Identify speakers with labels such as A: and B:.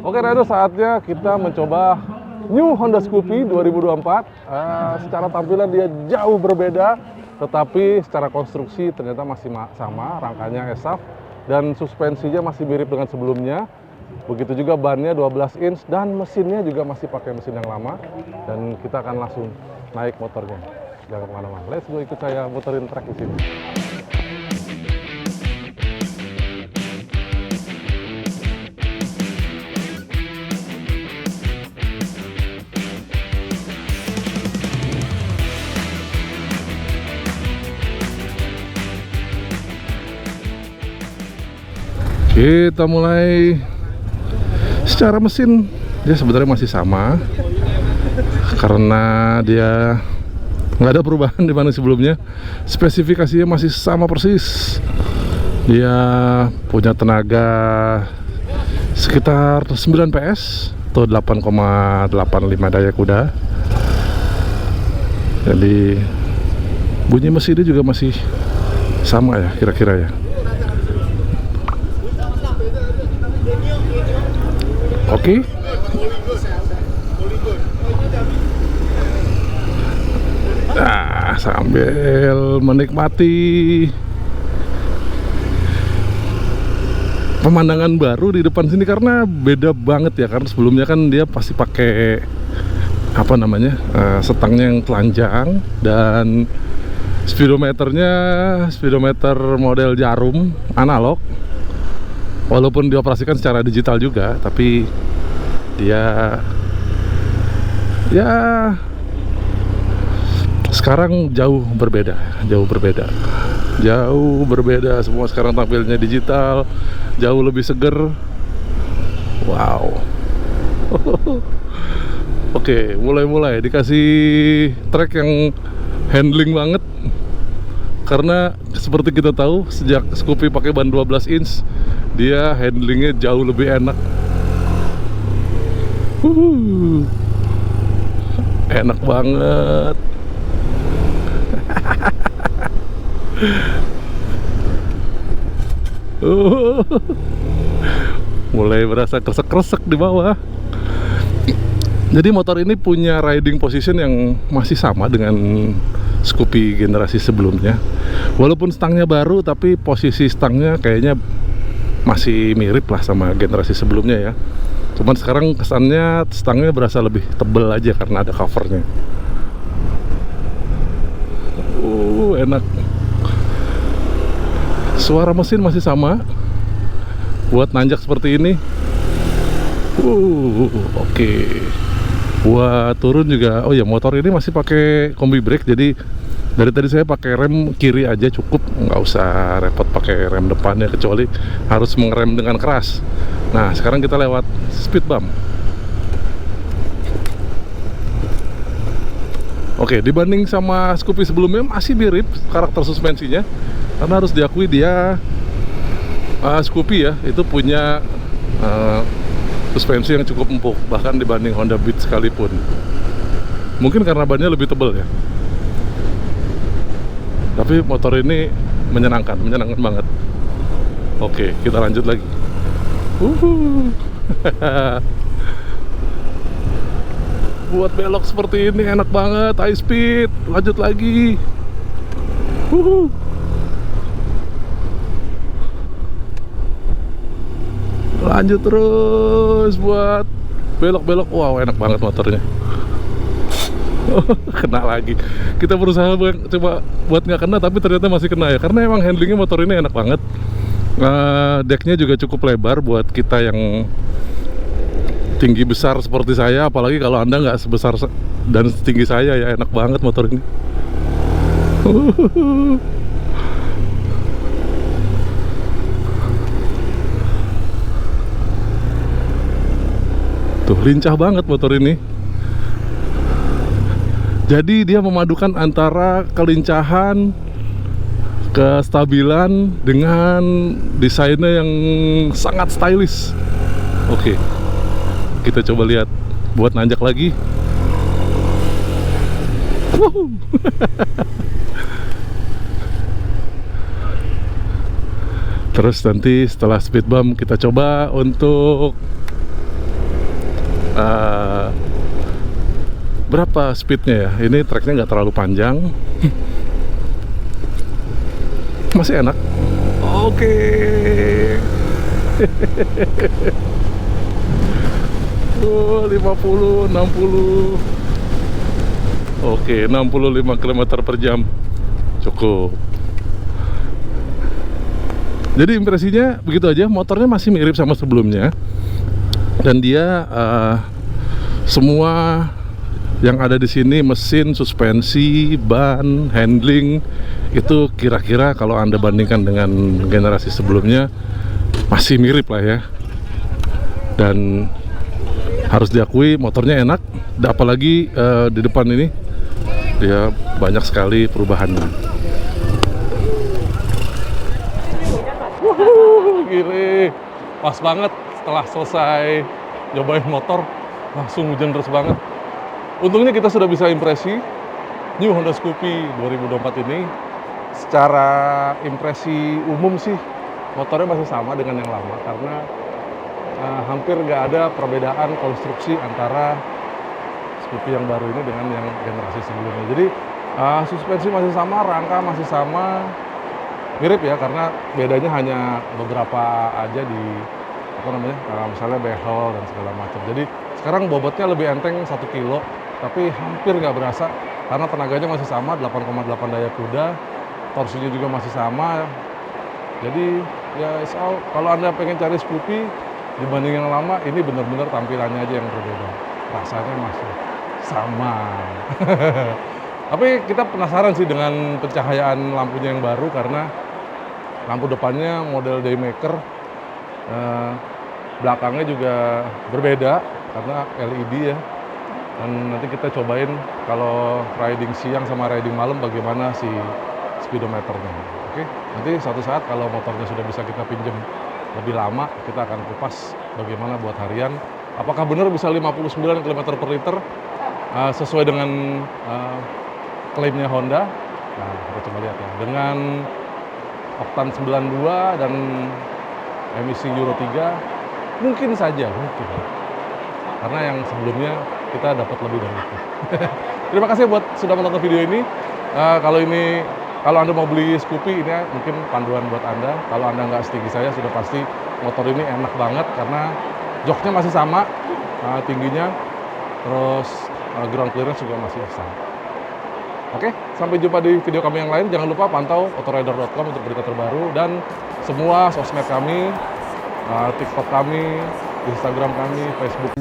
A: Oke Rado, saatnya kita mencoba New Honda Scoopy 2024. Secara tampilan dia jauh berbeda, tetapi secara konstruksi ternyata masih sama. Rangkanya ESAF dan suspensinya masih mirip dengan sebelumnya. Begitu juga bannya 12 inch dan mesinnya juga masih pakai mesin yang lama. Dan kita akan langsung naik motornya. Jangan kemana-mana. Let's go, ikut saya muterin track di sini. Kita mulai. Secara mesin dia sebenarnya masih sama karena dia nggak ada perubahan dibanding sebelumnya. Spesifikasinya masih sama persis. Dia punya tenaga sekitar 9 PS atau 8,85 daya kuda. Jadi bunyi mesinnya juga masih sama ya kira-kira ya. Oke. Nah, sambil menikmati pemandangan baru di depan sini karena beda banget ya, karena sebelumnya kan dia pasti pakai apa namanya setangnya yang telanjang dan speedometer model jarum analog. Walaupun dioperasikan secara digital juga, tapi dia ya sekarang jauh berbeda. Semua sekarang tampilnya digital, jauh lebih seger. Wow. Oke, mulai dikasih track yang handling banget. Karena seperti kita tahu, sejak Scoopy pakai ban 12 inch, dia handlingnya jauh lebih enak. Enak banget. Mulai berasa kresek-kresek di bawah. Jadi motor ini punya riding position yang masih sama dengan Scoopy generasi sebelumnya. Walaupun stangnya baru, tapi posisi stangnya kayaknya masih mirip lah sama generasi sebelumnya ya. Cuman sekarang kesannya stangnya berasa lebih tebel aja karena ada covernya. Enak. Suara mesin masih sama. Buat nanjak seperti ini. Oke. Buat turun juga, oh ya, motor ini masih pakai kombi brake, jadi dari tadi saya pakai rem kiri aja cukup, nggak usah repot pakai rem depannya kecuali harus mengerem dengan keras. Nah, sekarang kita lewat speed bump. Oke, dibanding sama Scoopy sebelumnya masih mirip karakter suspensinya, karena harus diakui dia Scoopy ya, itu punya suspensi yang cukup empuk, bahkan dibanding Honda Beat sekalipun. Mungkin karena bannya lebih tebal ya. Tapi motor ini menyenangkan banget. Oke, kita lanjut lagi. Buat belok seperti ini enak banget, high speed. Lanjut lagi. Lanjut terus buat belok-belok. Wow, enak banget motornya. Kena lagi. Kita berusaha coba buat nggak kena, tapi ternyata masih kena ya. Karena emang handlingnya motor ini enak banget. Decknya juga cukup lebar buat kita yang tinggi besar seperti saya. Apalagi kalau Anda nggak sebesar dan setinggi saya ya, enak banget motor ini. Tuh, lincah banget motor ini. Jadi dia memadukan antara kelincahan, kestabilan dengan desainnya yang sangat stylish. Oke, kita coba lihat buat nanjak lagi. Terus nanti setelah speed bump kita coba untuk Berapa speednya ya? Ini treknya nggak terlalu panjang. Masih enak. Oke. Oh, 50, 60. Oke, 65 km per jam. Cukup. Jadi impresinya begitu aja. Motornya masih mirip sama sebelumnya. Dan dia semua yang ada di sini, mesin, suspensi, ban, handling, itu kira-kira kalau Anda bandingkan dengan generasi sebelumnya masih mirip lah ya. Dan harus diakui motornya enak, apalagi di depan ini dia banyak sekali perubahannya. Gile, pas banget setelah selesai nyobain motor langsung hujan deras banget. Untungnya kita sudah bisa impresi New Honda Scoopy 2024 ini. Secara impresi umum sih motornya masih sama dengan yang lama, karena hampir nggak ada perbedaan konstruksi antara Scoopy yang baru ini dengan yang generasi sebelumnya. Jadi suspensi masih sama, rangka masih sama, mirip ya, karena bedanya hanya beberapa aja di misalnya behel dan segala macam. Jadi sekarang bobotnya lebih enteng 1 kilo, tapi hampir nggak berasa karena tenaganya masih sama, 8,8 daya kuda, torsinya juga masih sama. Jadi ya kalau Anda pengen cari Scoopy dibanding yang lama, ini benar-benar tampilannya aja yang berbeda, rasanya masih sama. Tapi kita penasaran sih dengan pencahayaan lampunya yang baru, karena lampu depannya model Daymaker, belakangnya juga berbeda karena LED ya. Dan nanti kita cobain kalau riding siang sama riding malam bagaimana si speedometernya. Oke, nanti suatu saat kalau motornya sudah bisa kita pinjam lebih lama, kita akan kupas bagaimana buat harian. Apakah benar bisa 59 km per liter sesuai dengan klaimnya Honda? Nah, kita coba lihat ya. Dengan oktan 92 dan emisi Euro 3, mungkin saja, mungkin. Karena yang sebelumnya kita dapat lebih dari itu. Terima kasih buat sudah menonton video ini. Kalau Anda mau beli Scoopy, ini mungkin panduan buat Anda. Kalau Anda nggak setinggi saya, sudah pasti motor ini enak banget karena joknya masih sama tingginya, terus ground clearance juga masih sama. Oke, sampai jumpa di video kami yang lain. Jangan lupa pantau autorider.com untuk berita terbaru dan semua sosmed kami, TikTok kami, Instagram kami, Facebook.